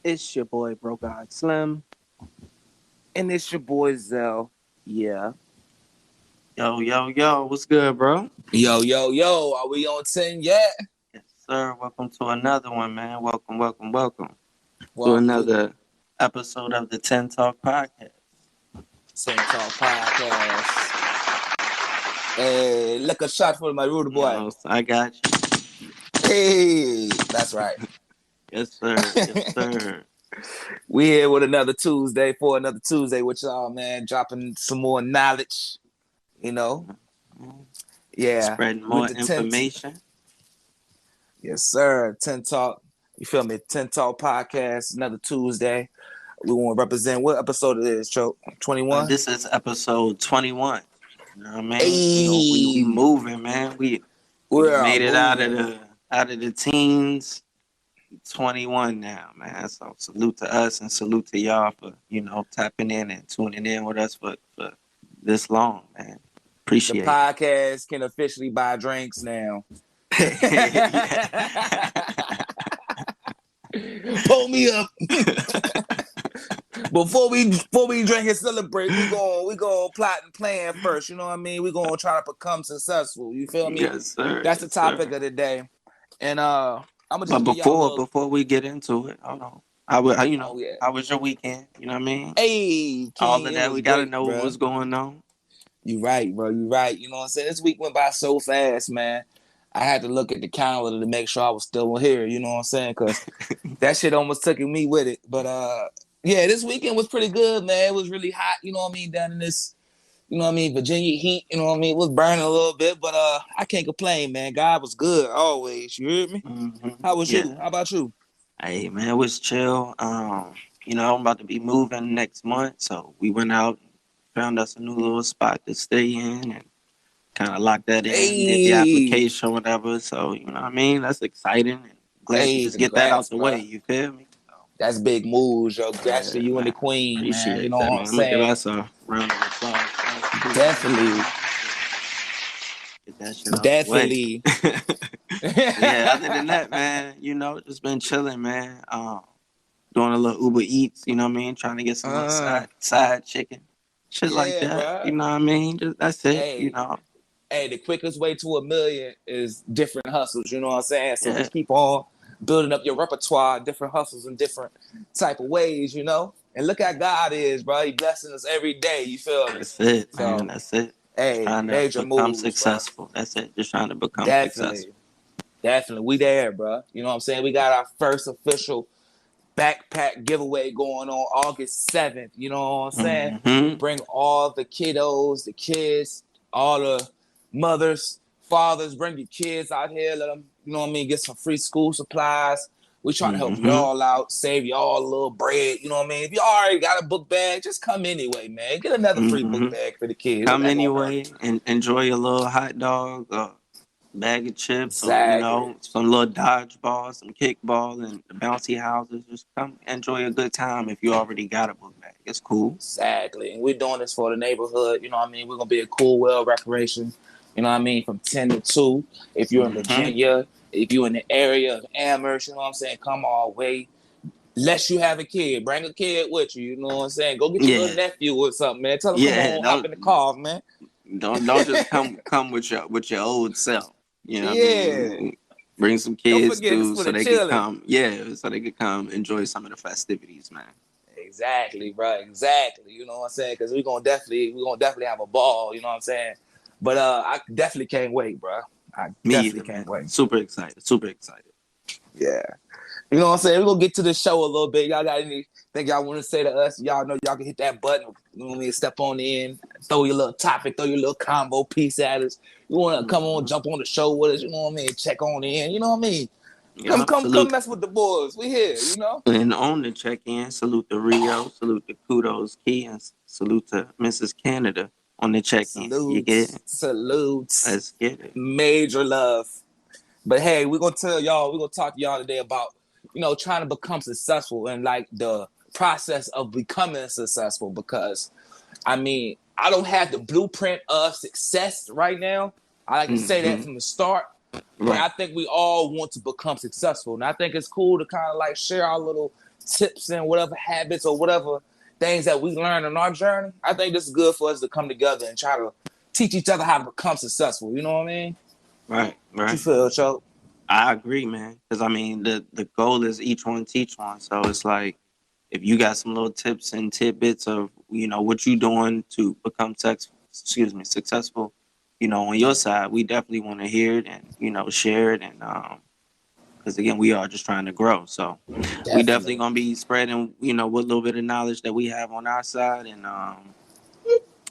It's your boy BroGod Slim, and it's your boy Zell. Yeah. Yo, what's good, bro? Yo, are we on 10 yet? Yes, sir. Welcome to another one, man. Welcome to Well, another episode of the TENtalk podcast. TENtalk podcast. Hey, look a shot for my rude boy. So I got you. Hey, that's right. Yes, sir. We here with another Tuesday with y'all, man. Dropping some more knowledge, you know. Yeah. Spreading more with the information. Yes, sir. TENtalk. You feel me? TENtalk podcast, another Tuesday. We want to represent what episode it is, Choke? 21? This is episode 21. You know what I mean? Hey. We moving, man. We We're made it moving. out of the teens. 21 now, man. So salute to us and salute to y'all for, tapping in and tuning in with us for this long, man. Appreciate the podcast can officially buy drinks now. Pull me up. Before we drink and celebrate, we gonna plot and plan first. You know what I mean? We gonna try to become successful. You feel me? Yes, sir. That's the topic of the day. And I'm gonna just before we get into it, hold on. How was your weekend? You know what I mean? Hey, King, all of that. We gotta know bro. what's going on. You right, bro. You right. You know what I'm saying? This week went by so fast, man. I had to look at the calendar to make sure I was still here. You know what I'm saying? Because that shit almost took me with it. But yeah, this weekend was pretty good, man. It was really hot. You know what I mean? Down in this, Virginia heat. You know what I mean? It was burning a little bit, but I can't complain, man. God was good always. You heard me? Mm-hmm. How was you? How about you? Hey, man, it was chill. I'm about to be moving next month, so we went out, found us a new little spot to stay in, and kind of locked that in, did the application, whatever. So, you know what I mean? That's exciting. And glad to just get that out the way. You feel me? So, that's big moves, yo. Congrats to you and the queen, appreciate man. You know that, what man. I'm saying? Give us a round of applause. Definitely. Get that shit out the way. Yeah, other than that, man, just been chilling, man. Doing a little Uber Eats, you know what I mean? Trying to get some side chicken. Shit like that. Bro. You know what I mean? That's it, Hey, the quickest way to $1 million is different hustles, you know what I'm saying? So just keep on building up your repertoire, different hustles in different type of ways, And look how God is, bro. He blessing us every day, you feel me? That's it, man. That's it. Hey, trying to major become moves, successful. Bro. That's it. Just trying to become successful. Definitely. We there, bro. You know what I'm saying? We got our first official backpack giveaway going on August 7th. You know what I'm saying? Mm-hmm. Bring all the kiddos, the kids, all the mothers, fathers, bring your kids out here. Let them, you know what I mean, get some free school supplies. We trying to help y'all out, save y'all a little bread. You know what I mean? If you already got a book bag, just come anyway, man. Get another free book bag for the kids. Come anyway and enjoy your little hot dog, bag of chips, or some little dodgeball, some kickball, and the bouncy houses. Just come enjoy a good time if you already got a book bag. It's cool. Exactly. And we're doing this for the neighborhood. You know what I mean? We're going to be at Coolwell Recreation, you know what I mean, from 10 to 2. If you're in Virginia, if you're in the area of Amherst, you know what I'm saying, come all the way. Unless you have a kid, bring a kid with you, you know what I'm saying? Go get your little nephew or something, man. Tell him come on, hop in the car, man. Don't just come with your old self. You know what I mean? Bring some kids too, so they could come. Yeah, so they could come enjoy some of the festivities, man. Exactly, bro. Exactly. You know what I'm saying? Because we're gonna definitely have a ball. You know what I'm saying? But I definitely can't wait, bro. I definitely can't wait. Super excited. Yeah. You know what I'm saying? We're gonna get to the show a little bit. Y'all got anything y'all want to say to us? Y'all know y'all can hit that button. You know what I mean? Step on in, throw your little topic, throw your little combo piece at us. You wanna come on, jump on the show with us, you know what I mean? Check on in, you know what I mean? Come mess with the boys. We here, And on the check-in, salute to Rio, salute to Kudos Key, and salute to Mrs. Canada on the check-in. You get it? Salutes. Let's get it. Major love. But hey, we're gonna talk to y'all today about, trying to become successful and like the process of becoming successful, because I don't have the blueprint of success right now. I like to say that from the start. But Right. I think we all want to become successful. And I think it's cool to kind of like share our little tips and whatever habits or whatever things that we learn in our journey. I think this is good for us to come together and try to teach each other how to become successful. You know what I mean? Right. What you Right. feel, Choke? I agree, man. Because I mean, the goal is each one teach one. So it's like if you got some little tips and tidbits of what you doing to become successful, on your side, we definitely want to hear it and share it, and because again, we are just trying to grow. So we definitely Definitely. gonna be spreading what little bit of knowledge that we have on our side, and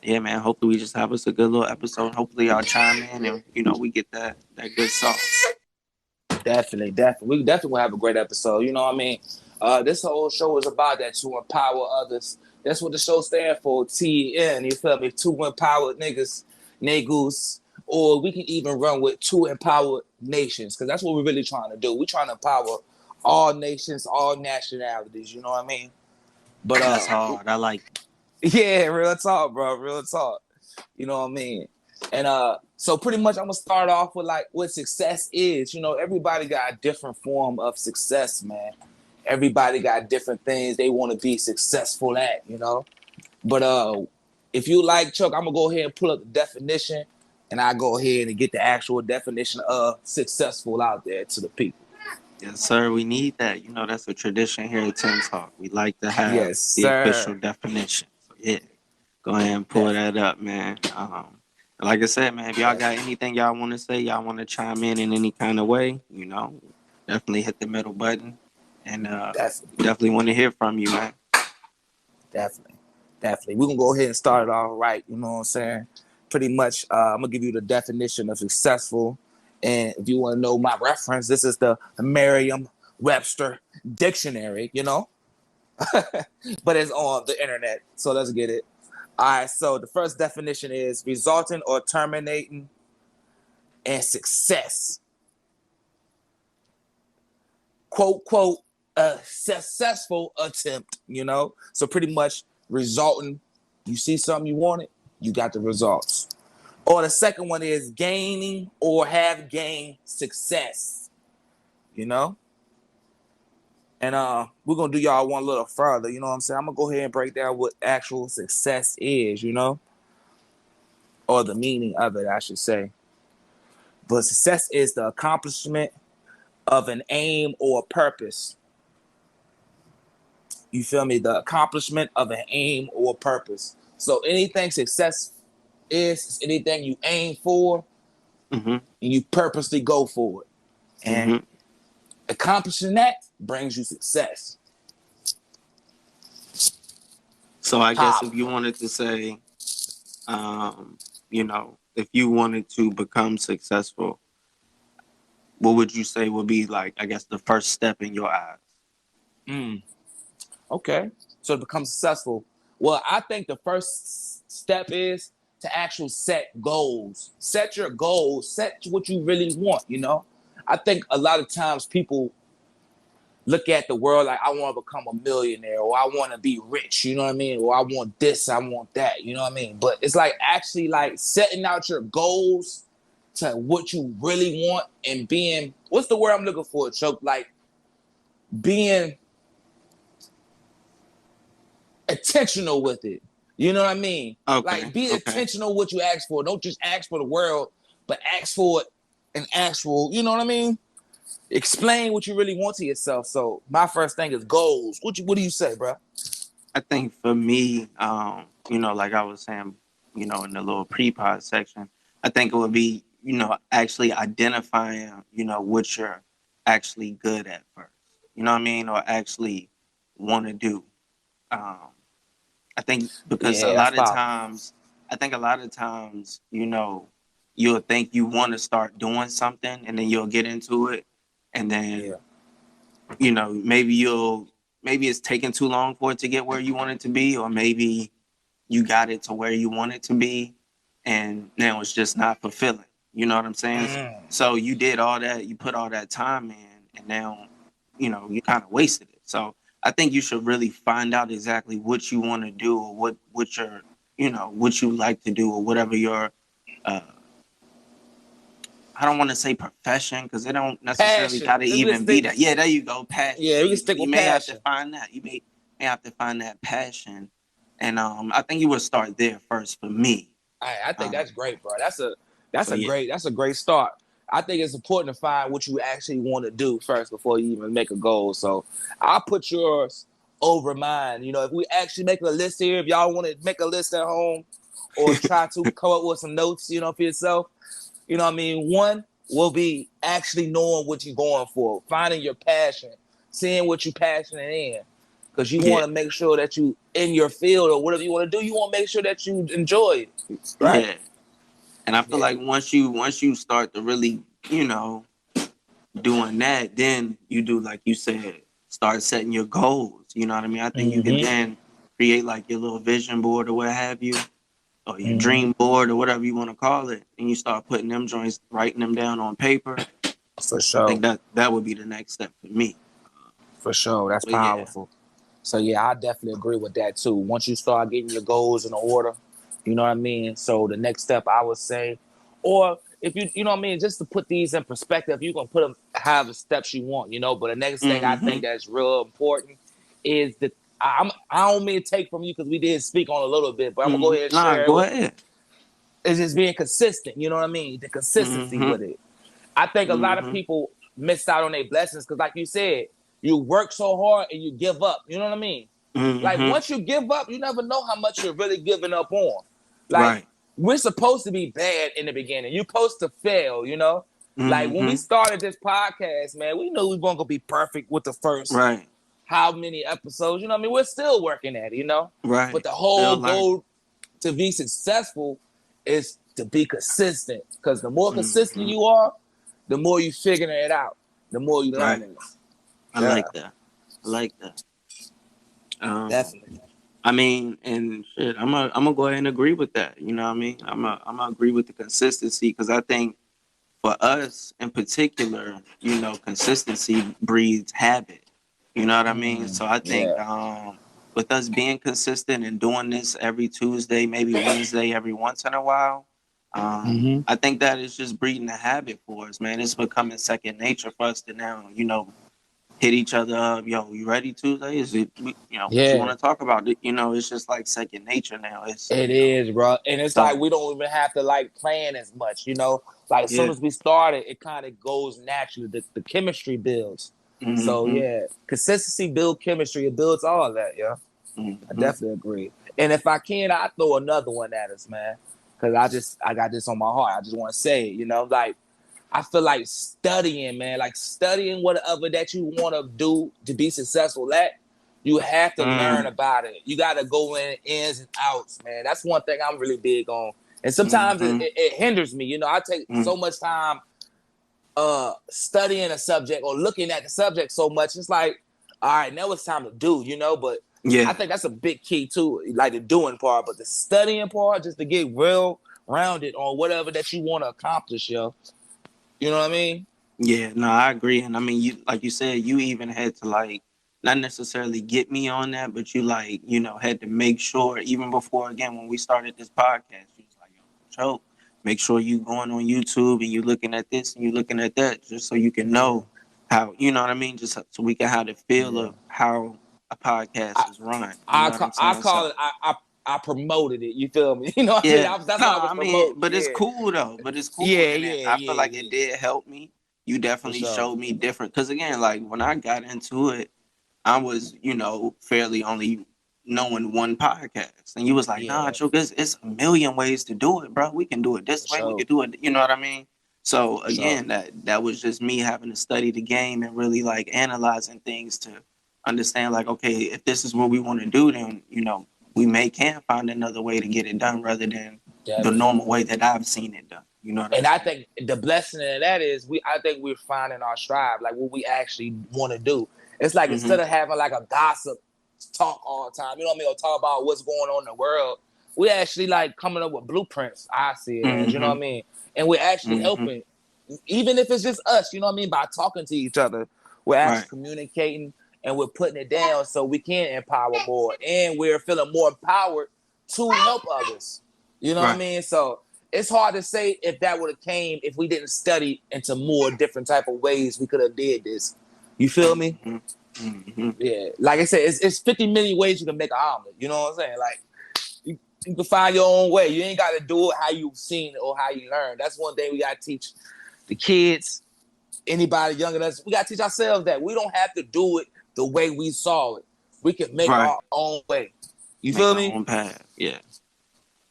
yeah, man. Hopefully, we just have us a good little episode. Hopefully, y'all chime in and we get that good sauce. Definitely, definitely. We definitely will have a great episode. You know what I mean? This whole show is about that to empower others. That's what the show stands for, TEN. You feel me? Two empowered niggas, negus. Or we can even run with two empowered nations, because that's what we're really trying to do. We're trying to empower all nations, all nationalities. You know what I mean? But That's hard. I like it. yeah, real talk, bro. Real talk. You know what I mean? And so pretty much I'm gonna start off with like what success is. You know, everybody got a different form of success, man. Everybody got different things they want to be successful at, But if you like, Chuck, I'm gonna go ahead and pull up the definition, and I go ahead and get the actual definition of successful out there to the people. Yes, sir. We need that. That's a tradition here at TENtalk. We like to have Yes, the official sir. definition. So yeah, go ahead and pull Definitely, that up, man. Like I said, man, if y'all got definitely, anything y'all want to say, y'all want to chime in any kind of way, definitely hit the middle button, and definitely. definitely want to hear from you, man. Definitely. Definitely. We're going to go ahead and start it off right. You know what I'm saying? Pretty much, I'm going to give you the definition of successful. And if you want to know my reference, this is the Merriam-Webster dictionary, but it's on the internet. So let's get it. All right. So the first definition is resulting or terminating in success. Quote, quote, a successful attempt. So pretty much resulting, you see something you wanted, you got the results. Or the second one is gaining or have gained success, you know? And we're gonna do y'all one little further, you know what I'm saying? I'm gonna go ahead and break down what actual success is, or the meaning of it, I should say. But success is the accomplishment of an aim or purpose. You feel me? The accomplishment of an aim or purpose. So anything success is anything you aim for Mm-hmm. and you purposely go for it. And Mm-hmm. accomplishing that brings you success. So I guess if you Holla. wanted to say, if you wanted to become successful, what would you say would be like, I guess, the first step in your eyes? Mm, okay. So to become successful. Well, I think the first step is to actually set goals. Set your goals. Set what you really want. I think a lot of times people look at the world like I want to become a millionaire or I want to be rich, you know what I mean? Or I want this, I want that, you know what I mean? But it's like actually like setting out your goals to what you really want and being, what's the word I'm looking for, Choke? Like being intentional with it. You know what I mean? Like Okay. be Okay. intentional what you ask for. Don't just ask for the world, but ask for it an actual, you know what I mean? Explain what you really want to yourself. So my first thing is goals. What do you say, bro? I think for me, like I was saying, in the little pre-pod section, I think it would be, actually identifying, what you're actually good at first. You know what I mean? Or actually want to do. Um, I think because Yeah, that's powerful. I think a lot of times, you'll think you want to start doing something and then you'll get into it. And then, Yeah. maybe it's taking too long for it to get where you want it to be, or maybe you got it to where you want it to be. And now it's just not fulfilling. You know what I'm saying? Mm. So you did all that, you put all that time in, and now, you kind of wasted it. So I think you should really find out exactly what you want to do, or what what you like to do, or whatever your uh I don't want to say profession because it don't necessarily Passion. got to even be that. Yeah, there you go, passion. Yeah, we can You, stick you with may have to passion. find that. You may have to find that passion, and I think you would start there first for me. I think that's great, bro. So yeah. That's a great start. I think it's important to find what you actually want to do first before you even make a goal. So I'll put yours over mine. You know, if we actually make a list here, if y'all want to make a list at home or try to come up with some notes, you know, for yourself, you know what I mean? One will be actually knowing what you're going for, finding your passion, seeing what you're passionate in. Because you Yeah, want to make sure that you in your field or whatever you want to do, you want to make sure that you enjoy it. Right? yeah. And I feel Yeah. like once you start to really, doing that, then you do like you said, start setting your goals. You know what I mean? I think you can Mm-hmm. then create like your little vision board or what have you, or your Mm-hmm. dream board or whatever you want to call it, and you start putting them joints, writing them down on paper. For I think sure. that would be the next step for me. For sure. That's But yeah, powerful. So yeah, I definitely agree with that too. Once you start getting your goals in order, you know what I mean? So the next step I would say, or if you know what I mean, just to put these in perspective, you can put them have the steps you want, you know. But the next thing I mm-hmm, think that's real important is that I don't mean to take from you because we did speak on a little bit, but I'm gonna go ahead and nah, share it go with ahead. it's just being consistent, you know what I mean? The consistency Mm-hmm, with it. I think a lot of mm-hmm, people miss out on their blessings because, like you said, you work so hard and you give up. You know what I mean? Like mm-hmm. once you give up, you never know how much you're really giving up on. Like Right. we're supposed to be bad in the beginning. You're supposed to fail, you know? Like when we Mm-hmm. started this podcast, man, we knew we weren't gonna be perfect with the first Right. how many episodes. You know what I mean? We're still working at it, you know? But Right. the Still whole learning. goal to be successful is to be consistent. Because the more consistent Mm-hmm. you are, the more you figuring it out, the more you Right. learning. I Yeah, like that. I like that. Um, definitely. I mean, and shit, I'm gonna go ahead and agree with that. You know what I mean? I'm gonna agree with the consistency because I think for us in particular, consistency breeds habit. You know what I mean? So I think Yeah. with us being consistent and doing this every Tuesday, maybe Wednesday, every once in a while, Mm-hmm. I think that is just breeding a habit for us, man. It's becoming second nature for us to now, hit each other up. Yo, you ready Tuesday? Is it, what you want Yeah, to talk about? It's just like second nature now. It's, it is, bro. And it's like so we don't even have to like plan as much, you know. Like as soon yeah. as we started, it kind of goes naturally. The chemistry builds. So Mm-hmm. yeah, consistency builds chemistry. It builds all of that. Yeah. I Mm-hmm. definitely agree. And if I can, I throw another one at us, man. Cause I got this on my heart. I just want to say it, you know, like I feel like studying, man, like studying whatever that you want to do to be successful at, you have to learn Mm, about it. You got to go in ins and outs, man. That's one thing I'm really big on. And sometimes mm-hmm. it hinders me. You know, I take Mm, so much time studying a subject or looking at the subject so much. It's like, all right, now it's time to do, you know, but I yeah. think that's a big key too, like the doing part, but the studying part, just to get real rounded on whatever that you want to accomplish, yo. You know what I mean? Yeah, no, I agree. And I mean, you like you said, you even had to like not necessarily get me on that, but you like, had to make sure even before again when we started this podcast, you was like, yo, Joe, make sure you going on YouTube and you looking at this and you looking at that just so you can Yeah. know how, you know what I mean? Just so we can have the feel Yeah. of how a I podcast is run. You know what I'm I saying? call So it I promoted it. You feel me? You know what I mean? yeah, That's no, what I was I mean, promoting. but it's Yeah. cool though. But it's cool, Yeah, and then yeah, I feel yeah, like it yeah. did help me. You For definitely sure. showed me different. Because again, like when I got into it, I was, fairly only knowing one podcast, and you was like, "Nah, Yeah, Choke, it's a million ways to do it, bro. We can do it for this way. We sure. could do it." You know what I mean? So For sure. again, that was just me having to study the game and really like analyzing things to understand, like, okay, if this is what we want to do, then we may can find another way to get it done rather than the normal Definitely. way that I've seen it done. You know what I'm And I saying? think the blessing in that is I think we're finding our stride, like what we actually want to do. It's like Mm-hmm. instead of having like a gossip talk all the time, you know what I mean, or talk about what's going on in the world, we actually like coming up with blueprints. I see it as, you know what I Mm-hmm. mean? And we're actually Mm-hmm. helping, even if it's just us, you know what I mean, by talking to each other, we're Right. actually communicating and we're putting it down so we can empower more and we're feeling more empowered to help others. You know what I Right. mean? So it's hard to say if that would have came if we didn't study into more different type of ways we could have did this. You feel me? Yeah. Like I said, it's 50 million ways you can make an omelet. You know what I'm saying? Like you can find your own way. You ain't got to do it how you've seen it or how you learn. That's one thing we got to teach the kids, anybody younger than us. We got to teach ourselves that we don't have to do it the way we saw it. We can make Right. our own way. You Make feel our me? own path. Yeah.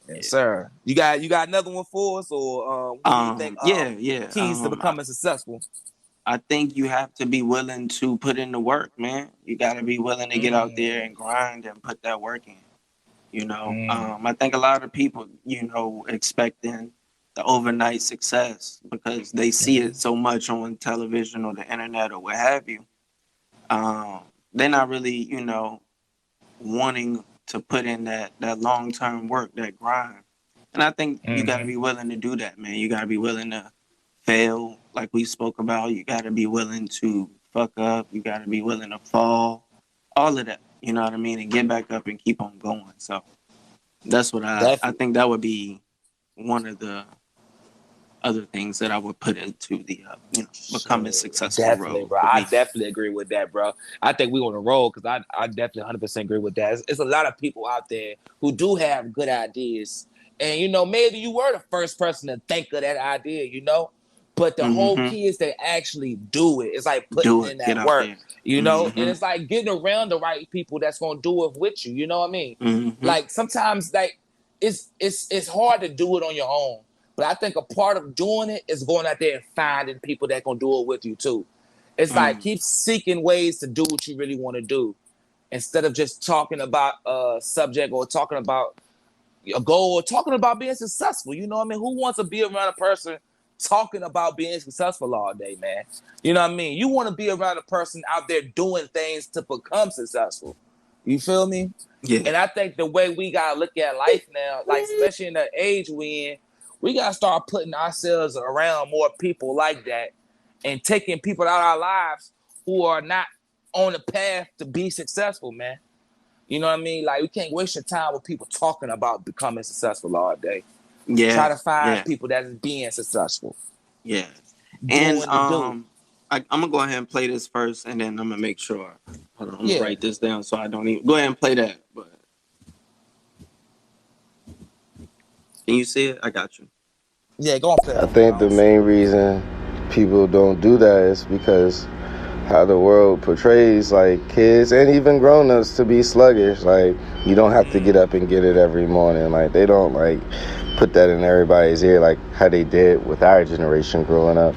Yes, sir. You got another one for us, or what do you think? Yeah. Keys to becoming successful. I think you have to be willing to put in the work, man. You got to be willing to get out there and grind and put that work in. I think a lot of people, expecting the overnight success because they see it so much on television or the internet or what have you. They're not really, wanting to put in that long-term work, that grind. And I think you got to be willing to do that, man. You got to be willing to fail, like we spoke about. You got to be willing to fuck up. You got to be willing to fall. All of that, you know what I mean? And get back up and keep on going. So that's what I think that would be one of the other things that I would put into the, becoming successful Definitely, road. bro. I definitely agree with that, bro. I think we on a roll because I definitely 100% agree with that. It's a lot of people out there who do have good ideas. And, maybe you were the first person to think of that idea, But the whole key is to actually do it. It's like putting Do in it. Get that out work, there. And it's like getting around the right people that's going to do it with you. You know what I mean? Like sometimes, like, it's hard to do it on your own. But I think a part of doing it is going out there and finding people that gonna do it with you too. It's like keep seeking ways to do what you really want to do instead of just talking about a subject or talking about a goal or talking about being successful. You know what I mean? Who wants to be around a person talking about being successful all day, man? You know what I mean? You want to be around a person out there doing things to become successful. You feel me? Yeah. And I think the way we gotta look at life now, like especially in the age we in, we gotta start putting ourselves around more people like that and taking people out of our lives who are not on the path to be successful, man. You know what I mean? Like we can't waste your time with people talking about becoming successful all day. Yeah. Try to find people that is being successful. Yeah. Doing And the do. I'm gonna go ahead and play this first, and then I'm gonna make sure. Hold on, I'm gonna write this down so I don't even go ahead and play that. But can you see it? I got you. Yeah, go on. I think the main reason people don't do that is because how the world portrays like kids and even grown-ups to be sluggish. Like you don't have to get up and get it every morning. Like they don't like put that in everybody's ear like how they did with our generation growing up.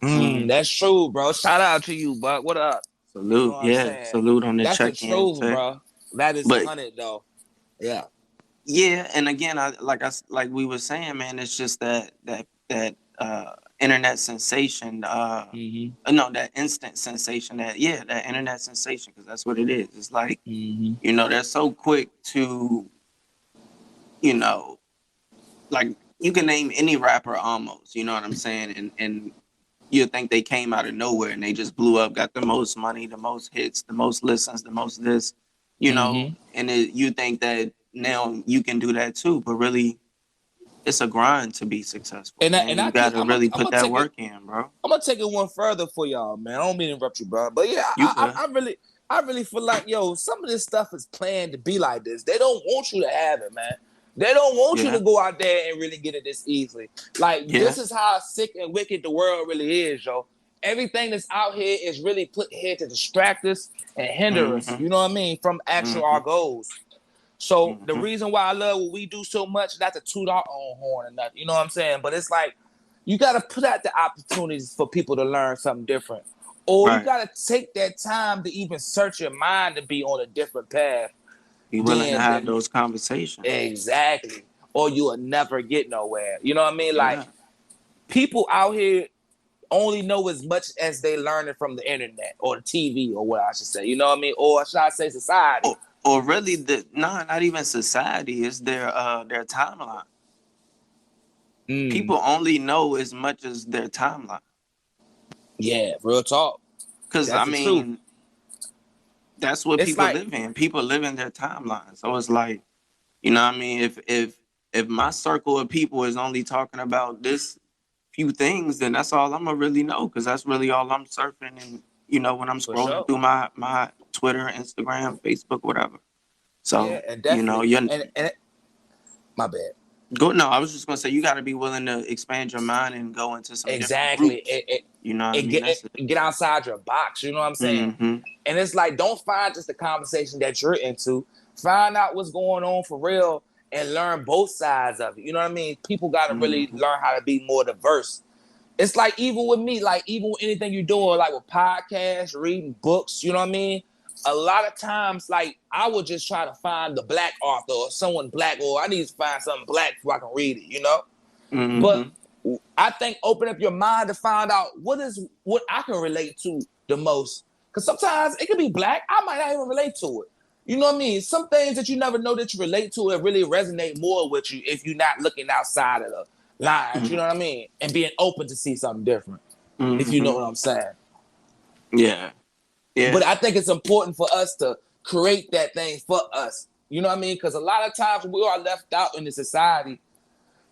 That's true, bro. Shout out to you, Buck. What up? Salute, salute on the That's the check-in. truth, bro. That is 100 though. Yeah. Yeah, and again, like we were saying, man, it's just that internet sensation. No, that instant sensation. That internet sensation, because that's what it is. It's like they're so quick to, like you can name any rapper almost. You know what I'm saying? And you think they came out of nowhere and they just blew up, got the most money, the most hits, the most listens, the most this, and you think that now you can do that too, but really it's a grind to be successful. And you gotta really put that work in, bro. I'm gonna take it one further for y'all, man. I don't mean to interrupt you, bro, but yeah, I really feel like some of this stuff is planned to be like this. They don't want you to have it, man. They don't want you to go out there and really get it this easily. Like this is how sick and wicked the world really is, yo. Everything that's out here is really put here to distract us and hinder us. You know what I mean? From actual our goals. So the reason why I love what we do so much, not to toot our own horn or nothing, you know what I'm saying? But it's like, you got to put out the opportunities for people to learn something different. Or you got to take that time to even search your mind to be on a different path. Be willing to have those conversations. Exactly. Or you will never get nowhere. You know what I mean? Like, people out here only know as much as they learn it from the internet or the TV or what I should say. You know what I mean? Or should I say society? Or really, not even society. It's their timeline. People only know as much as their timeline. Yeah, real talk. Because I mean, that's what people live in. People live in their timeline. So it's like, you know what I mean? If if my circle of people is only talking about this few things, then that's all I'm gonna really know, because that's really all I'm surfing and when I'm For scrolling sure. through my Twitter, Instagram, Facebook, whatever. Yeah, So and definitely. you're And my bad. go. No, I was just gonna say you got to be willing to expand your mind and go into some different Exactly. groups. You know what I It mean? get That's it. it, get outside your box. You know what I'm saying? Mm-hmm. And it's like, don't find just the conversation that you're into. Find out what's going on for real and learn both sides of it. You know what I mean? People got to really Mm-hmm. learn how to be more diverse. It's like even with me, like even with anything you're doing, like with podcasts, reading books, you know what I mean? A lot of times, like I would just try to find the black author or someone black, or I need to find something black so I can read it, you know? But Mm-hmm. I think open up your mind to find out what I can relate to the most. Because sometimes it can be black, I might not even relate to it. You know what I mean? Some things that you never know that you relate to, it really resonate more with you if you're not looking outside of the lines. You know what I mean? And being open to see something different. If you know Mm-hmm. what I'm saying. Yeah. Yeah. But I think it's important for us to create that thing for us. You know what I mean? Because a lot of times we are left out in the society.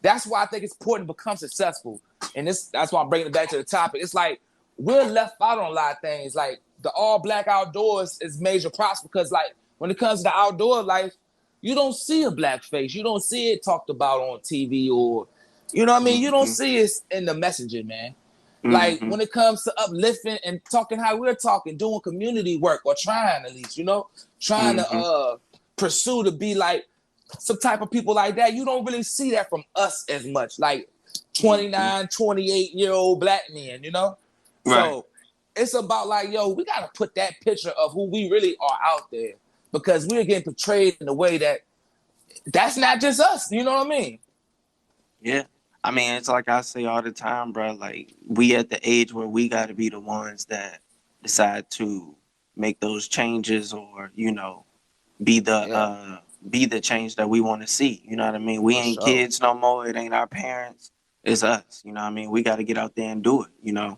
That's why I think it's important to become successful. And that's why I'm bringing it back to the topic. It's like we're left out on a lot of things. Like the all black outdoors is major props because like when it comes to the outdoor life, you don't see a black face. You don't see it talked about on TV or, you know what I mean? You don't Mm-hmm. see it in the messaging, man. Like Mm-hmm. when it comes to uplifting and talking how we're talking, doing community work or trying at least, trying Mm-hmm. to pursue to be like some type of people like that. You don't really see that from us as much. Like Mm-hmm. 29, 28-year-old black men, Right. So it's about like, yo, we got to put that picture of who we really are out there because we're getting portrayed in a way that's not just us. You know what I mean? Yeah. I mean, it's like I say all the time, bro. Like we at the age where we got to be the ones that decide to make those changes, or be the Yeah, change that we want to see. You know what I mean? We for ain't sure. kids no more. It ain't our parents. It's us. You know what I mean? We got to get out there and do it. We For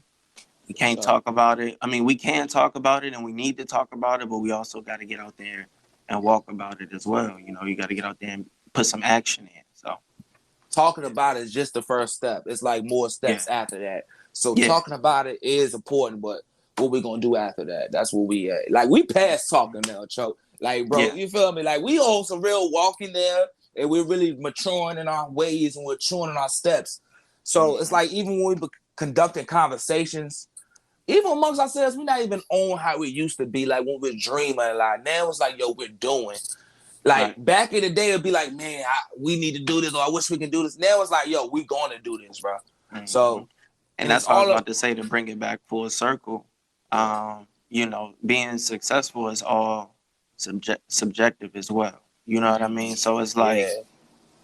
can't sure. talk about it. I mean, we can talk about it and we need to talk about it, but we also got to get out there and walk about it as well. You got to get out there and put some action in. So, Talking about it is just the first step. It's like more yeah. steps after that. So Yeah. talking about it is important, but what we gonna do after that? That's what we at. Like we past talking now, Choke. Like, bro, Yeah. you feel me? Like we on some real walking there, and we're really maturing in our ways and we're maturing in our steps. So it's Mm-hmm. like even when we be conducting conversations, even amongst ourselves, we're not even on how we used to be. Like when we're dreaming a lot. Now it's like, yo, we're doing. Like Right. back in the day, it'd be like, man, we need to do this, or I wish we can do this. Now it's like, yo, we going to do this, bro. Mm-hmm. So, And and it's that's what I was all about to say, to bring it back full circle. yeah, Being successful is all subjective as well. You know what I mean? So it's like, yeah,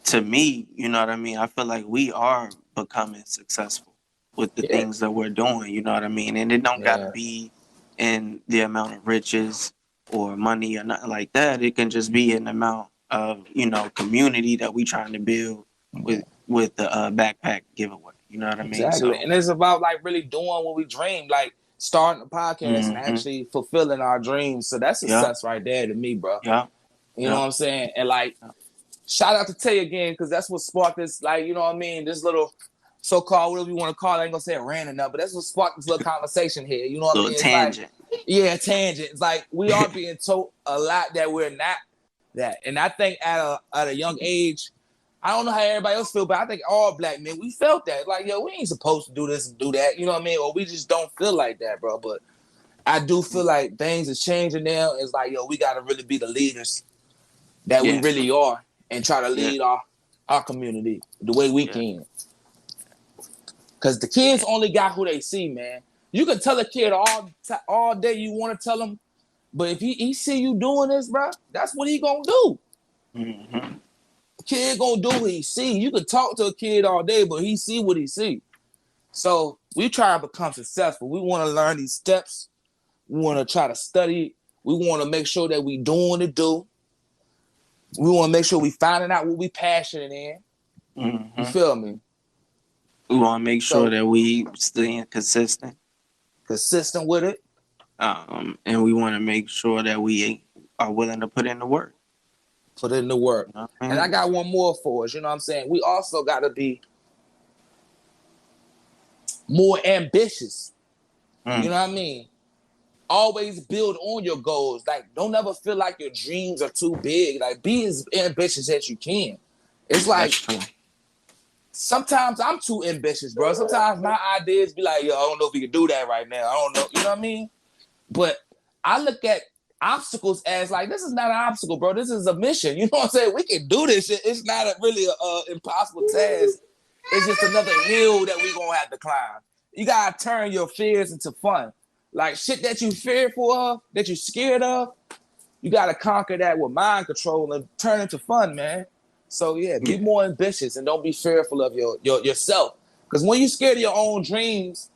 to me, you know what I mean? I feel like we are becoming successful with the yeah, things that we're doing, you know what I mean? And it don't gotta yeah, be in the amount of riches or money or nothing like that. It can just be an amount of, community that we trying to build yeah, with the backpack giveaway. You know what I mean? exactly. So And it's about like really doing what we dream, like starting a podcast and mm-hmm. actually fulfilling our dreams. So that's Yeah, success right there to me, bro. yeah, You know yeah. what I'm saying? And like, shout out to Tay again, because that's what sparked this, like, you know what I mean? This little so-called, whatever you want to call it, I ain't gonna say it random enough, but that's what sparked this little conversation here. You know what I Little mean? It's like, tangent. yeah, tangent. It's like we are being told a lot that we're not that. And I think at a young age, I don't know how everybody else feel, but I think all black men, we felt that. Like, yo, we ain't supposed to do this and do that. You know what I mean? Or we just don't feel like that, bro. But I do feel like things are changing now. It's like, yo, we gotta really be the leaders that we Yeah, really are and try to yeah, lead our community the way we yeah, can. Because the kids yeah. only got who they see, man. You can tell a kid all day you want to tell him, but if he see you doing this, bro, that's what he gonna do. Mm-hmm. The kid gonna do what he see. You can talk to a kid all day, but he see what he see. So we try to become successful. We want to learn these steps. We want to try to study. We want to make sure that we doing the do. We want to make sure we finding out what we passionate in. You Mm-hmm. feel me? We want to make sure So that we staying consistent, consistent with it. and we want to make sure that we are willing to put in the work. Put in the work. And I Mm. got one more for us. You know what I'm saying? We also got to be more ambitious. You know what I mean? Always build on your goals. Like, don't ever feel like your dreams are too big. Like, be as ambitious as you can. It's That's like, true. sometimes I'm too ambitious, bro. Sometimes my ideas be like, yo, I don't know if we can do that right now. I don't know. You know what I mean? But I look at obstacles as like, this is not an obstacle, bro. This is a mission. You know what I'm saying? We can do this shit. It's not really a impossible task. It's just another hill that we gonna have to climb. You gotta turn your fears into fun. Like shit that you fearful of, that you scared of, you gotta conquer that with mind control and turn it into fun, man. So yeah, be more ambitious and don't be fearful of yourself. Because when you're scared of your own dreams,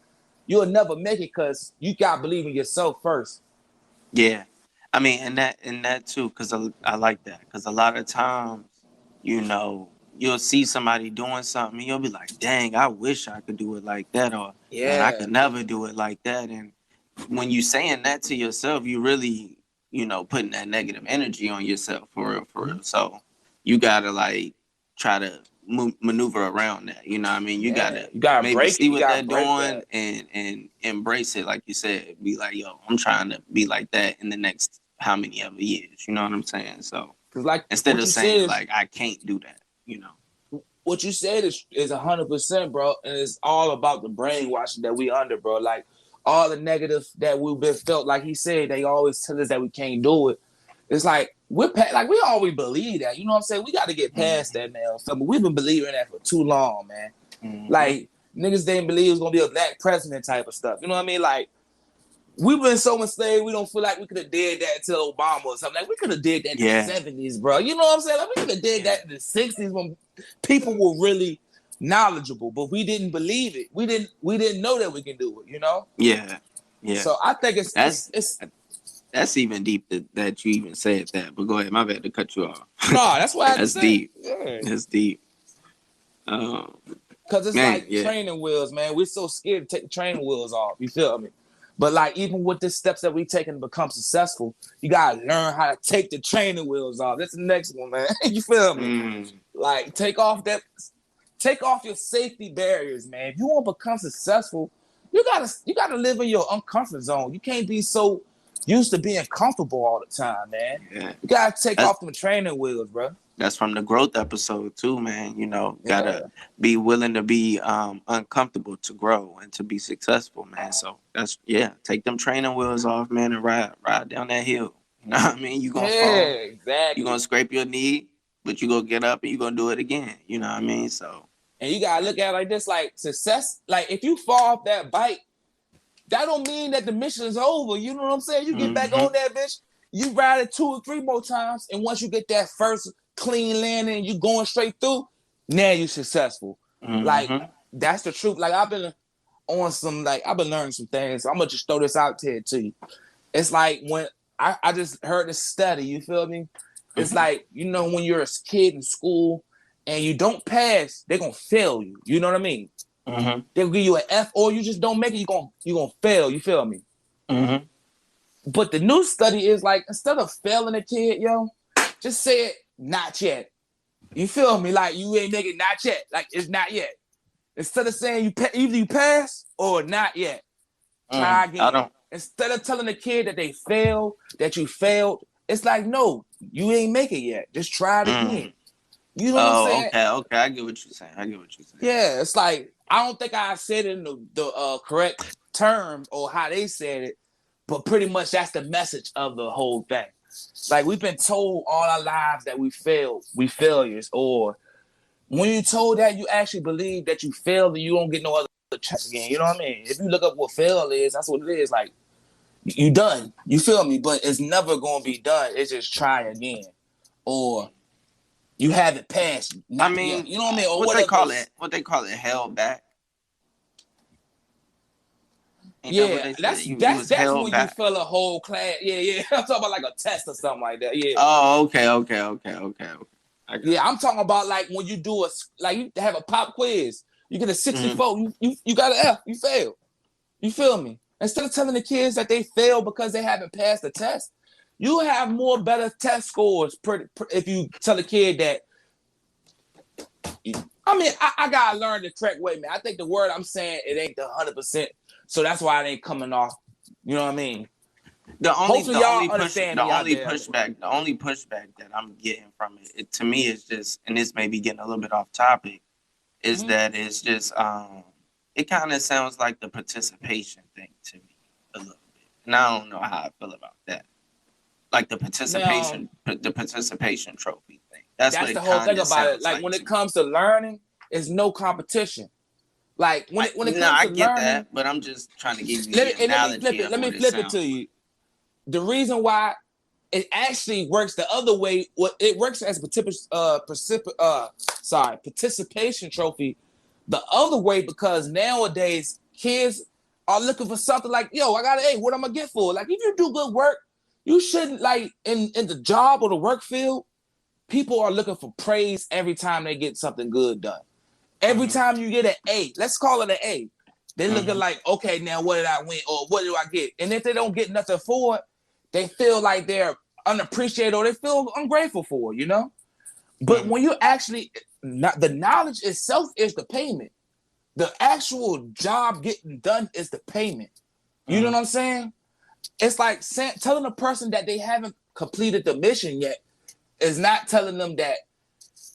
you'll never make it because you gotta believe in yourself first. Yeah, I mean, and that too, because I like that, because a lot of times, you know, you'll see somebody doing something, and you'll be like, "Dang, I wish I could do it like that," or "Man, I Yeah. could never do it like that." And when you saying that to yourself, you really, putting that negative energy on yourself for real, for real. So you gotta like try to maneuver around that. You know what I mean? You Yeah. gotta You gotta maybe break it. see You what gotta they're break doing that. and embrace it, like you said. Be like, yo, I'm trying to be like that in the next how many other years. You know what I'm saying? So Cause like instead what of you said saying is like I can't do that, you know. what you said is 100%, bro, and it's all about the brainwashing that we under, bro. Like all the negative that we've been felt, like he said, they always tell us that we can't do it. It's like like we always believe that, you know what I'm saying? We got to get past that now. So we've been believing that for too long, man. Mm-hmm. Like niggas didn't believe it was gonna be a black president type of stuff. You know what I mean? Like we've been so enslaved, we don't feel like we could have did that until Obama or something. Like we could have did that in the Yeah. '70s, bro. You know what I'm saying? Like we could have did that in the '60s when people were really knowledgeable, but we didn't believe it. We didn't know that we can do it. You know? Yeah. Yeah. So I think That's it's that's even deep that you even said that. But go ahead, my bad to cut you off. no. That's what I had to That's say. deep. Yeah. That's deep. Um, Cause it's man, like yeah. training wheels, man. We're so scared to take the training wheels off. You feel me? But like even with the steps that we taking to become successful, you gotta learn how to take the training wheels off. That's the next one, man. You feel me? Like take off your safety barriers, man. If you want to become successful, you gotta live in your uncomfort zone. You can't be so used to being comfortable all the time, man. Yeah. You gotta take That's, off them training wheels, bro. that's from the growth episode too, man. Gotta be willing to be uncomfortable to grow and to be successful, man. So take them training wheels off, man, and ride down that hill. You know what I mean? You gonna fall, you Exactly. gonna scrape your knee, but you gonna get up and you gonna do it again. You know what I mean? So And you gotta look at it like this, like success. Like if you fall off that bike, that don't mean that the mission is over. You know what I'm saying? You get back on that bitch, you ride it 2 or 3 more times, and once you get that first clean landing, you going straight through. Now you successful. Like that's the truth. Like I've been learning some things. So I'm gonna just throw this out here to you. It's like when I just heard this study. You feel me? It's like when you're a kid in school and you don't pass, they're gonna fail you. You know what I mean? They'll give you an F, or you just don't make it. You're gonna fail. You feel me? But the new study is like instead of failing a kid, yo, just say it not yet. You feel me? Like you ain't make it not yet. Like it's not yet. Instead of saying either you pass or not yet. Try again. Instead of telling the kid that they failed, that you failed, it's like no, you ain't make it yet. Just try it again. You know what I'm saying? Okay. I get what you're saying. Yeah, it's like I don't think I said it in the correct term or how they said it, but pretty much that's the message of the whole thing. Like we've been told all our lives that we failures, or when you told that you actually believe that you failed and you don't get no other chance again. You know what I mean? If you look up what fail is, that's what it is. Like you done. You feel me? But it's never gonna be done. It's just try again, or you haven't passed. I mean, you know what I mean? Or what they call it, held back. Yeah, that's when you feel a whole class. Yeah. I'm talking about like a test or something like that. Yeah. Oh, okay. Yeah, I'm talking about like when you do you have a pop quiz, you get a 64, you got an F, you fail. You feel me? Instead of telling the kids that they fail because they haven't passed the test, you have more better test scores if you tell a kid that. I mean, I gotta learn the correct way, man. I think the word I'm saying, it ain't the 100%, so that's why it ain't coming off. You know what I mean? Hopefully y'all understand me out there. The only pushback that I'm getting from it to me is just, and this may be getting a little bit off topic, is that it's just it kind of sounds like the participation thing to me a little bit, and I don't know how I feel about that. Like the participation trophy thing. That's what the whole thing about it. Like when it comes to learning, it's no competition. Like when it comes to learning, I get that, but I'm just trying to give you the analogy. Let me flip it to you. The reason why it actually works the other way, it works as participation trophy the other way, because nowadays kids are looking for something like, yo, I got an A, what I'm gonna get for it? Like, if you do good work, you shouldn't, like, in the job or the work field, people are looking for praise every time they get something good done. Every time you get an A, let's call it an A, they're looking like, okay, now what did I win, or what do I get? And if they don't get nothing for it, they feel like they're unappreciated, or they feel ungrateful for it, you know? But when you actually, the knowledge itself is the payment. The actual job getting done is the payment. You know what I'm saying? It's like telling a person that they haven't completed the mission yet is not telling them that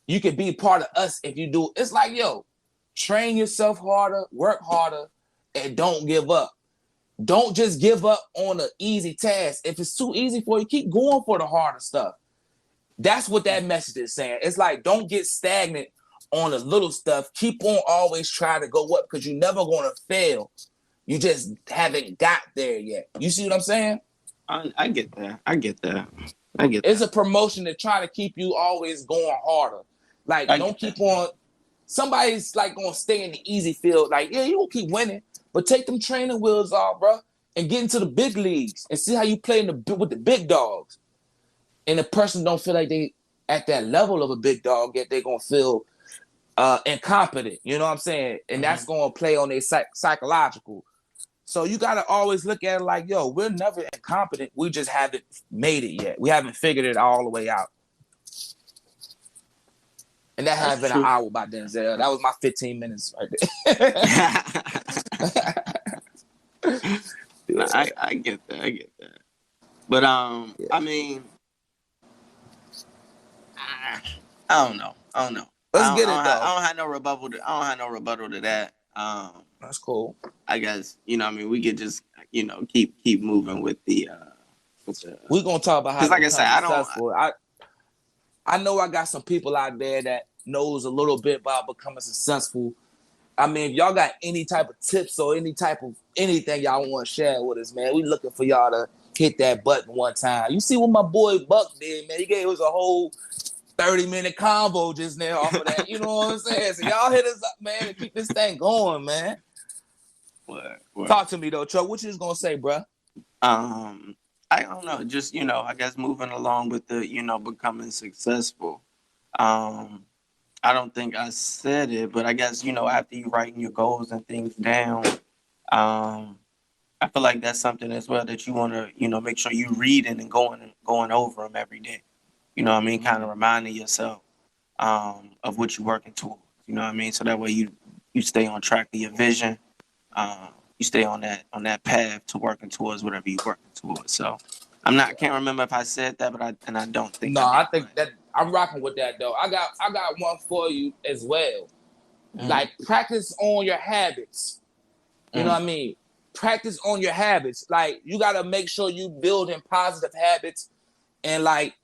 you can be part of us if you do. It's like, yo, train yourself harder, work harder, and don't give up. Don't just give up on an easy task. If it's too easy for you, keep going for the harder stuff. That's what that message is saying. It's like, don't get stagnant on the little stuff. Keep on always trying to go up, because you're never going to fail. You just haven't got there yet. You see what I'm saying? I get that. It's a promotion to try to keep you always going harder. Like, don't keep on. Somebody's like going to stay in the easy field. Like, yeah, you will keep winning, but take them training wheels off, bro, and get into the big leagues and see how you play with the big dogs. And the person don't feel like they at that level of a big dog yet, they're going to feel incompetent. You know what I'm saying? And that's going to play on their psychological. So you got to always look at it like, yo, we're never incompetent. We just haven't made it yet. We haven't figured it all the way out. And that has been an hour by Denzel. That was my 15 minutes right there. No, I get that. But I mean, I don't know. Let's get it though. I don't have no rebuttal to that. That's cool. I guess, you know, I mean, we could just, you know, keep moving with the we're gonna talk about how, because like I said, I know I got some people out there that knows a little bit about becoming successful. I mean, if y'all got any type of tips or any type of anything y'all want to share with us, man, we looking for y'all to hit that button one time. You see what my boy Buck did, man? He gave us a whole 30-minute convo just now off of that. You know what I'm saying? So y'all hit us up, man, and keep this thing going, man. What? Talk to me though, Chuck. What you just gonna say, bro? I don't know. Just, you know, I guess moving along with the, you know, becoming successful. I don't think I said it, but I guess, you know, after you writing your goals and things down, I feel like that's something as well that you want to, you know, make sure you reading and going over them every day. You know what I mean? Kind of reminding yourself of what you're working towards. You know what I mean? So that way you stay on track of your vision. You stay on that path to working towards whatever you're working towards. So I can't remember if I said that, but I don't think. No, I think that I'm rocking with that though. I got one for you as well. Like, practice on your habits. You know what I mean? Practice on your habits. Like, you gotta make sure you building positive habits. And like,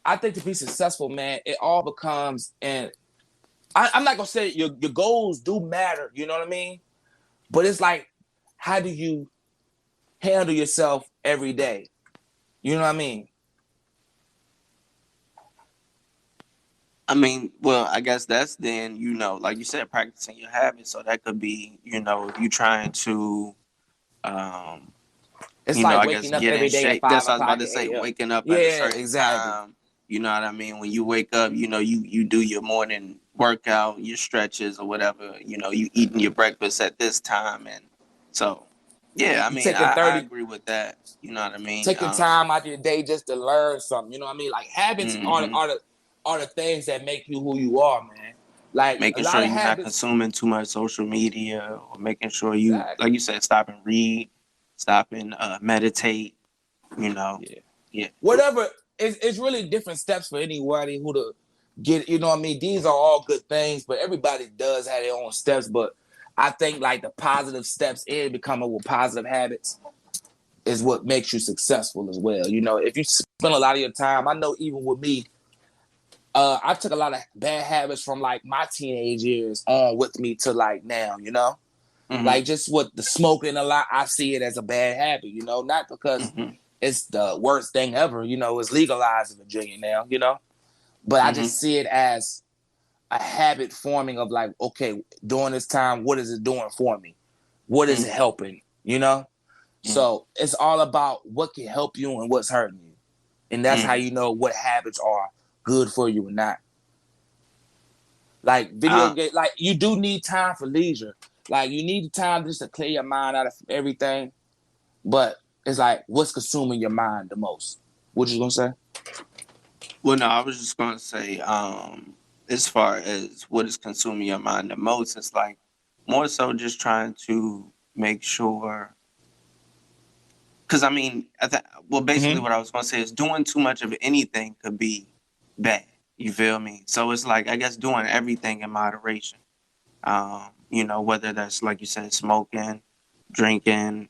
I think to be successful, man, it all becomes, and I'm not gonna say your goals do matter. You know what I mean? But it's like, how do you handle yourself every day? You know what I mean? I mean, well, I guess that's then, you know, like you said, practicing your habits. So that could be, you know, if you trying to, it's you like know, I waking guess up get every in day shape. at 5 That's what I was o'clock about to say. a.m. Waking up at a certain time. You know what I mean? When you wake up, you know, you do your morning workout, your stretches or whatever. You know, you eating your breakfast at this time, and so Yeah, I You mean, taking I 30, agree with that. You know what I mean? taking time out of your day just to learn something. You know what I mean? Like habits Mhm. are the things that make you who you are, man. Like a Making sure lot of you're not habits. consuming too much social media, or making sure you, like Exactly. you said, stop and read, stop and meditate. You know, Yeah. yeah. Whatever. It's really different steps for anybody who to get. You know what I mean? These are all good things, but everybody does have their own steps. But I think like the positive steps in becoming with positive habits is what makes you successful as well. You know, if you spend a lot of your time, I know even with me, I took a lot of bad habits from like my teenage years on with me to like now, you know? Mm-hmm. Like just with the smoking a lot, I see it as a bad habit, you know, not because Mm-hmm. it's the worst thing ever, you know, it's legalized in Virginia now, you know? But I Mm-hmm. just see it as a habit forming of like, okay, during this time, what is it doing for me? What is it helping, you know? So it's all about what can help you and what's hurting you. And that's how Mm-hmm. you know what habits are good for you or not. Like video Uh, game, like you do need time for leisure. Like you need the time just to clear your mind out of everything. But it's like, what's consuming your mind the most? What you gonna say? well, no, I was just gonna say, as far as what is consuming your mind the most, it's like more so just trying to make sure. Because I mean, well, basically, Mm-hmm. what I was gonna say is doing too much of anything could be bad. You feel me? So it's like I guess doing everything in moderation. You know, whether that's like you said, smoking, drinking,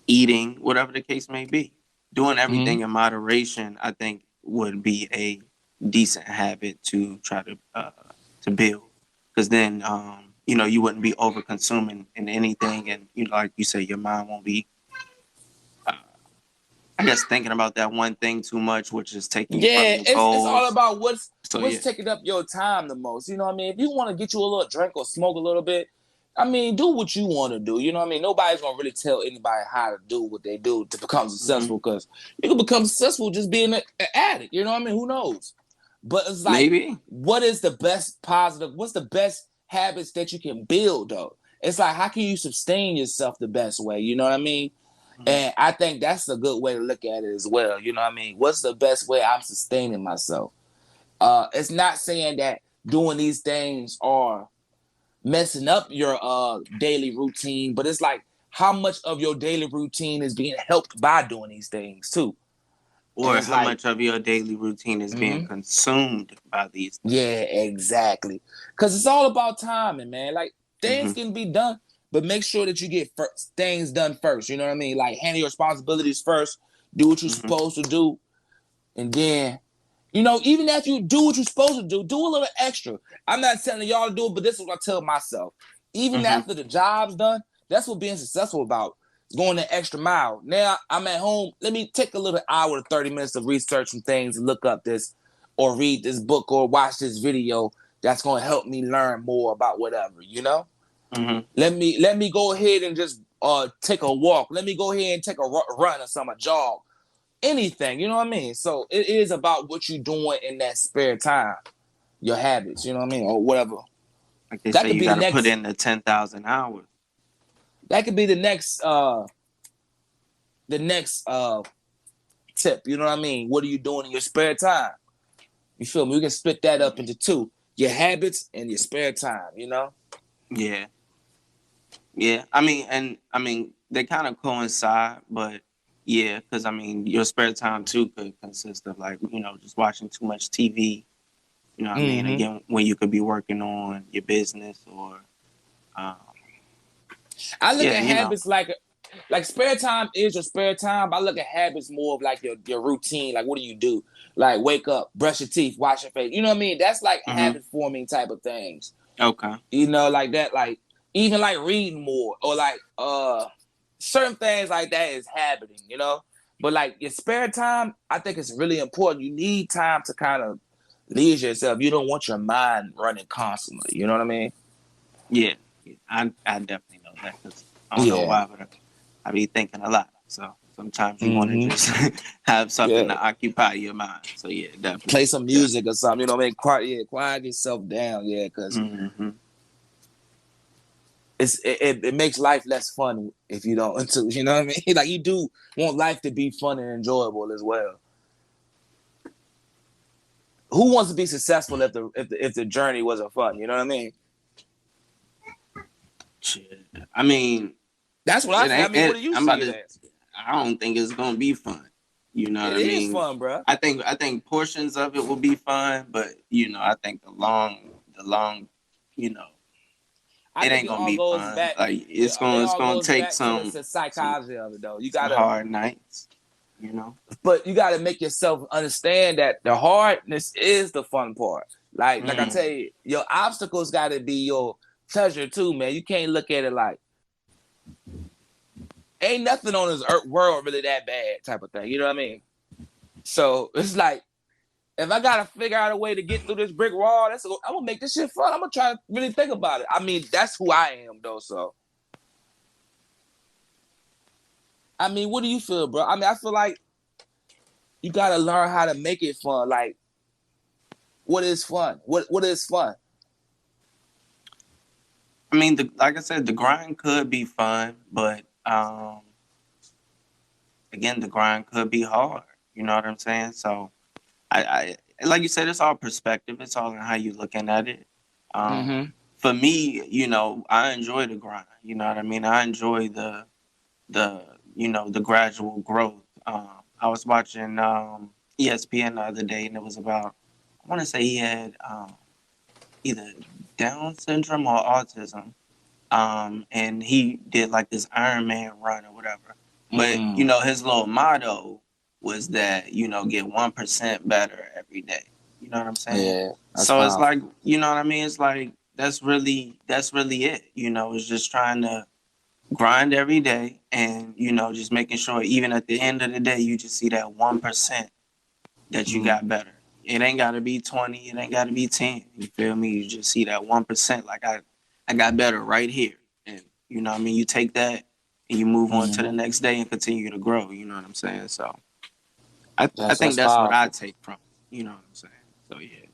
eating, whatever the case may be. Doing Mm-hmm. everything in moderation, I think, would be a decent habit to try to build. Because then, you know, you wouldn't be over consuming in anything, and you know, like you say, your mind won't be, uh, I guess, thinking about that one thing too much, which is taking you from Yeah, your it's all goals. about So what's yeah. taking up your time the most. You know what I mean? If you want to get you a little drink or smoke a little bit, I mean, do what you want to do. You know what I mean? Nobody's gonna really tell anybody how to do what they do to become Hmm. successful because you can become successful just being an addict. You know what I mean? Who knows? But it's like, Maybe. what is the best positive? What's the best habits that you can build though? It's like, how can you sustain yourself the best way? You know what I mean? Hmm. And I think that's a good way to look at it as well. You know what I mean? What's the best way I'm sustaining myself? It's not saying that doing these things are messing up your daily routine, but it's like how much of your daily routine is being helped by doing these things too. And Or it's how like, much of your daily routine is being mm-hmm, consumed by these yeah, things. exactly. Because it's all about timing, man. Like things Hmm. can be done, but make sure that you get things done first. You know what I mean? Like handle your responsibilities first, do what you're Hmm. supposed to do, and then, you know, even after you do what you're supposed to do, do a little extra. I'm not telling y'all to do it, but this is what I tell myself. Even Hmm. after the job's done, that's what being successful about. Going the extra mile. Now I'm at home. Let me take a little hour to 30 minutes to research some things and look up this or read this book or watch this video that's going to help me learn more about whatever, you know? Hmm. Let me go ahead and just take a walk. Let me go ahead and take a run or some a jog, anything, you know what I mean? So it is about what you're doing in that spare time, your habits, you know what I mean, or whatever. Like they That say, could you be the got to put next. in the 10,000 hours. That could be the next tip. You know what I mean? What are you doing in your spare time? You feel me? We can split that up into two: your habits and your spare time. You know? Yeah, yeah. I mean, they kind of coincide, but yeah, because I mean, your spare time too could consist of like just watching too much TV. You know what I mean? Mm-hmm. Again, when you could be working on your business or, um, I look yeah, at habits like spare time is your spare time. But I look at habits more of like your routine. Like what do you do? Like wake up, brush your teeth, wash your face. You know what I mean? That's like hmm. habit forming type of things. Okay. You know, like that, like even like reading more or like certain things like that is happening, you know. But like your spare time, I think it's really important. You need time to kind of leisure yourself. You don't want your mind running constantly. You know what I mean? Yeah, yeah. I definitely know that because I don't know Yeah. why, but I be thinking a lot. So sometimes you want to Mm-hmm. just have something Yeah. to occupy your mind. So yeah, definitely. Play some Yeah. music or something. You know what I mean? Quiet yourself down. Yeah, because Hmm. it makes life less fun if you don't. You know what I mean? Like you do want life to be fun and enjoyable as well. Who wants to be successful if the journey wasn't fun? You know what I mean? Shit. I mean, that's what I think. I mean, what do you see it as? I don't think it's gonna be fun. You know what I mean? It is fun, bro. I think portions of it will be fun, but I think the long, you know, it ain't gonna be fun. Like it's gonna take some the psychology of it though. You gotta hard nights, But you gotta make yourself understand that the hardness is the fun part. Like I tell you, your obstacles gotta be your pleasure too, man. You can't look at it like ain't nothing on this world really that bad type of thing. You know what I mean? So it's like if I gotta figure out a way to get through this brick wall, I'm gonna make this shit fun. I'm gonna try to really think about it. I mean, that's who I am though. So I mean, what do you feel, bro? I mean, I feel like you gotta learn how to make it fun. Like, what is fun? What is fun? I mean, like I said, the grind could be fun, but again, the grind could be hard. You know what I'm saying? So, I like you said, it's all perspective. It's all in how you're looking at it. For me, I enjoy the grind. You know what I mean? I enjoy the gradual growth. I was watching ESPN the other day, and it was about, I want to say he had either Down syndrome or autism, and he did like this Ironman run or whatever. But his little motto was that get 1% better every day. You know what I'm saying? Yeah. So it's like, you know what I mean? It's like that's really it. It's just trying to grind every day, and just making sure even at the end of the day you just see that 1% that you got better. It ain't gotta be 20, it ain't gotta be 10. You feel me? You just see that 1%, like I got better right here. And you know what I mean, you take that and you move on to the next day and continue to grow. You know what I'm saying? So I think that's what I take from it. You know what I'm saying? So yeah.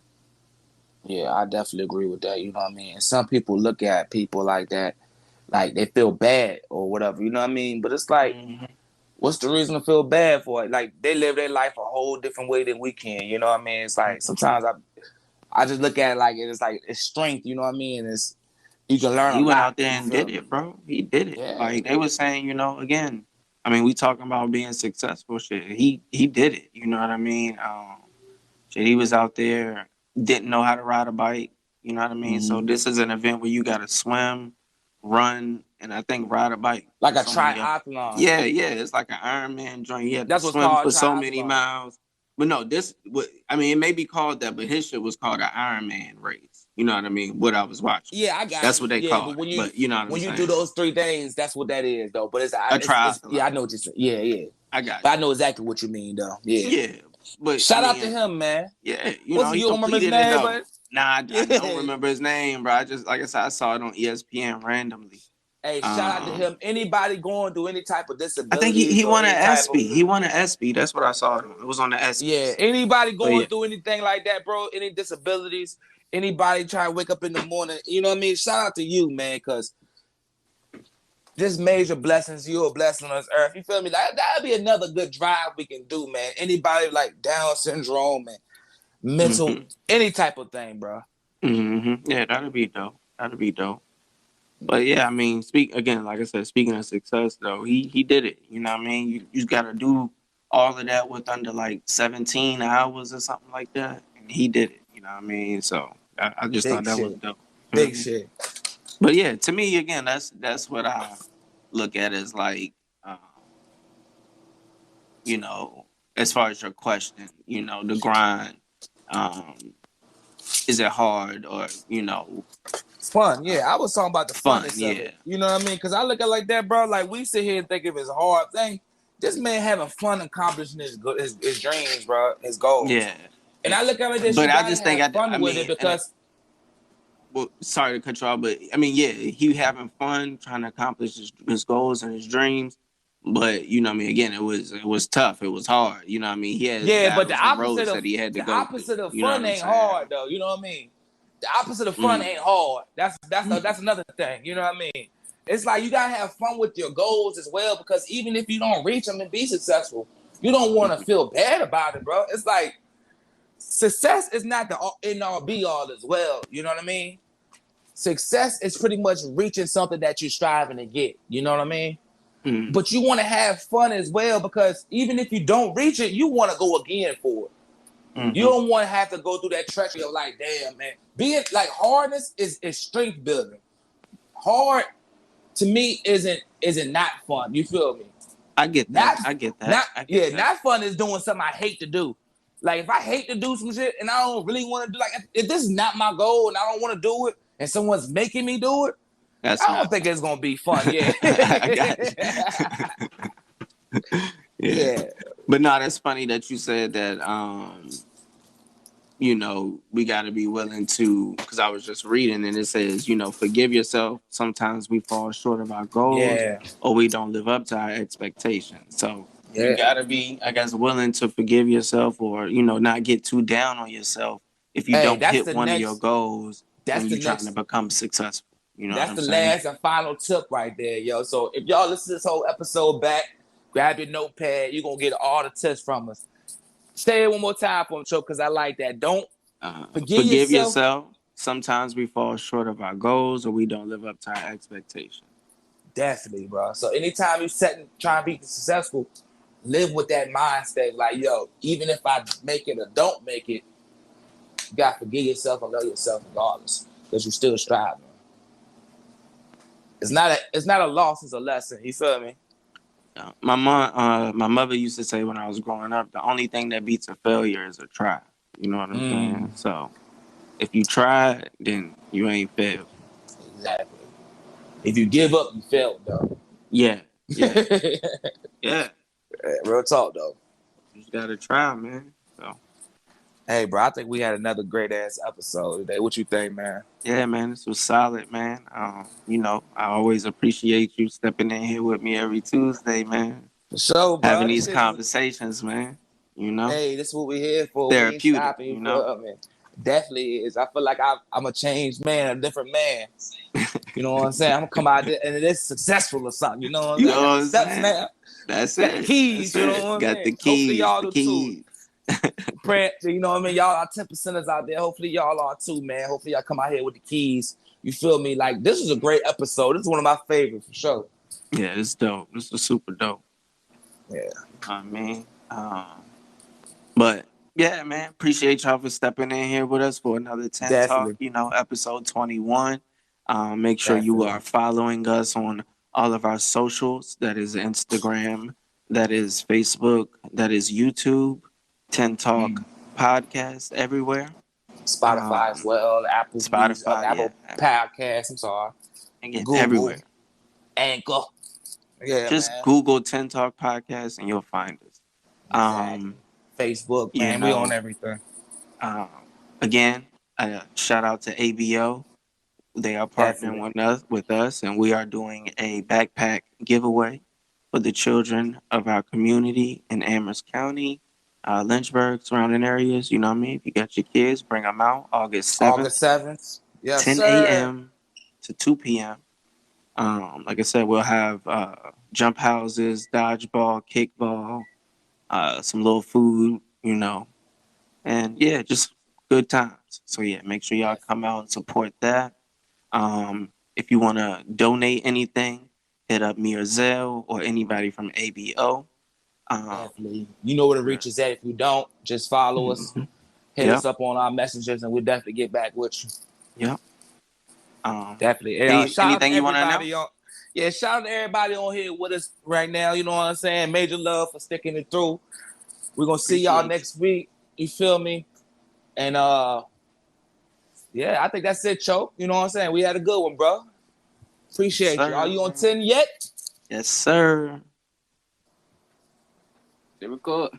Yeah, I definitely agree with that. You know what I mean? And some people look at people like that, like they feel bad or whatever, you know what I mean? But it's like, what's the reason to feel bad for it? Like they live their life a whole different way than we can, you know what I mean? It's like sometimes I just look at it like it's strength, you know what I mean? It's you can learn. He went out there and did it, bro. He did it. Yeah. Like they were saying, again, I mean, we talking about being successful shit. He did it, you know what I mean? Shit, he was out there, didn't know how to ride a bike, you know what I mean? So this is an event where you gotta swim, run, and I think ride a bike. Like a triathlon. Yeah, it's like an Ironman joint. You have to swim for so many miles. But no, it may be called that, but his shit was called an Ironman race. You know what I mean? What I was watching. Yeah, I got that's what they call it. But you know what I'm saying? When you do those 3 things, that's what that is, though. But it's a triathlon. Yeah, I know what you're saying. Yeah. I got it. But I know exactly what you mean, though. Yeah. But shout out to him, man. Yeah, you don't remember his name, but nah, I don't remember his name, bro. I just, like I said, I saw it on ESPN randomly. Hey, shout out to him. Anybody going through any type of disability? I think he won an ESPY. He won an ESPY. That's what I saw. It was on the ESPY. Yeah, anybody going through anything like that, bro? Any disabilities? Anybody trying to wake up in the morning? You know what I mean? Shout out to you, man, because just major blessings. You're a blessing on this earth. You feel me? Like that'd be another good drive we can do, man. Anybody like Down syndrome and mental, any type of thing, bro. Yeah, that'd be dope. But yeah, I mean, like I said, speaking of success though, he did it. You know what I mean? You gotta do all of that with under like 17 hours or something like that. And he did it. You know what I mean? So I just thought that was dope. Big shit. But yeah, to me, again, that's what I look at as like, as far as your question, the grind. Is it hard or fun? Yeah, I was talking about the fun. Yeah, of it. You know what I mean? Because I look at it like that, bro. Like we sit here and think of it as a hard thing. This man having fun accomplishing his dreams, bro, his goals. Yeah. And I look at it like this. But I just think fun with it because. Well, sorry to cut you off, but I mean, yeah, he having fun trying to accomplish his goals and his dreams. But you know what I mean, again, it was tough. It was hard. You know what I mean? He had but the opposite that he had to the go opposite through, of fun ain't hard though. You know what I mean? The opposite of fun ain't hard. That's another thing. You know what I mean? It's like you gotta have fun with your goals as well, because even if you don't reach them and be successful, you don't want to feel bad about it, bro. It's like success is not the end all be all as well. You know what I mean? Success is pretty much reaching something that you're striving to get. You know what I mean? But you want to have fun as well, because even if you don't reach it, you want to go again for it. You don't want to have to go through that treachery of like, damn, man. Being like hardness is strength building. Hard to me isn't not fun. You feel me? I get that. I get that. Not fun is doing something I hate to do. Like if I hate to do some shit and I don't really want to do, like if this is not my goal and I don't want to do it and someone's making me do it, I don't think it's gonna be fun. Yeah. I got you. Yeah. But no, that's funny that you said that. You know, we got to be willing to, because I was just reading and it says, you know, forgive yourself. Sometimes we fall short of our goals or we don't live up to our expectations. So you got to be, I guess, willing to forgive yourself, or, you know, not get too down on yourself if you don't hit one of your goals when you're trying to become successful. You know, that's the last and final tip right there, yo. So if y'all listen to this whole episode back, grab your notepad. You're going to get all the tips from us. Say it one more time for him, Choke, because I like that. Don't forgive yourself. Sometimes we fall short of our goals or we don't live up to our expectations. Definitely, bro. So anytime you trying to be successful, live with that mindset. Like, yo, even if I make it or don't make it, you got to forgive yourself and love yourself regardless, because you're still striving. It's not a loss, it's a lesson. You feel me? My mother used to say when I was growing up, the only thing that beats a failure is a try. You know what I'm saying? So if you try, then you ain't failed. Exactly. If you give up, you failed, though. Yeah. Yeah. Real talk, though. You just gotta try, man. So. Hey, bro, I think we had another great ass episode today. What you think, man? Yeah, man, this was solid, man. You know, I always appreciate you stepping in here with me every Tuesday, man. For sure, bro. Having these conversations, man. You know? Hey, this is what we're here for. Therapeutic, we ain't stopping, you know? Definitely is. I feel like I'm a changed man, a different man. You know what I'm saying? I'm gonna come out there and it is successful or something. You know what I'm saying? Now. That's got the keys. You know what I'm saying? Got the keys. Hopefully y'all do too. Pray, you know what I mean? Y'all are 10%ers out there. Hopefully y'all are too, man. Hopefully y'all come out here with the keys. You feel me? Like, this is a great episode. This is one of my favorites for sure. Yeah, it's dope. This is super dope. Yeah. I mean, but yeah, man, appreciate y'all for stepping in here with us for another TENtalk, you know, episode 21. Make sure you are following us on all of our socials. That is Instagram, that is Facebook, that is YouTube, TENtalk podcast everywhere. Spotify as well, Apple Podcasts, I'm sorry. Again, Google, everywhere. Anchor. Yeah, just man. Google TENtalk podcast and you'll find us. Exactly. Facebook, man, we on everything. Again, shout out to ABO. They are partnering with us, and we are doing a backpack giveaway for the children of our community in Amherst County, Lynchburg, surrounding areas. You know what I mean? If you got your kids, bring them out August 7th. Yes, 10 a.m. to 2 p.m. Like I said, we'll have jump houses, dodgeball, kickball, some little food, you know, and yeah, just good times. So yeah, make sure y'all come out and support that. If you want to donate anything, hit up me or Zell or anybody from ABO. Definitely. You know where to reach us at. If you don't, just follow us. Hit us up on our messages, and we'll definitely get back with you. Yep. Definitely. Anything you want to know? Yeah, shout out to everybody on here with us right now. You know what I'm saying? Major love for sticking it through. We're going to see y'all next week. You feel me? And yeah, I think that's it, Choke. You know what I'm saying? We had a good one, bro. Appreciate you. Are you on 10 yet? Yes, sir. They record.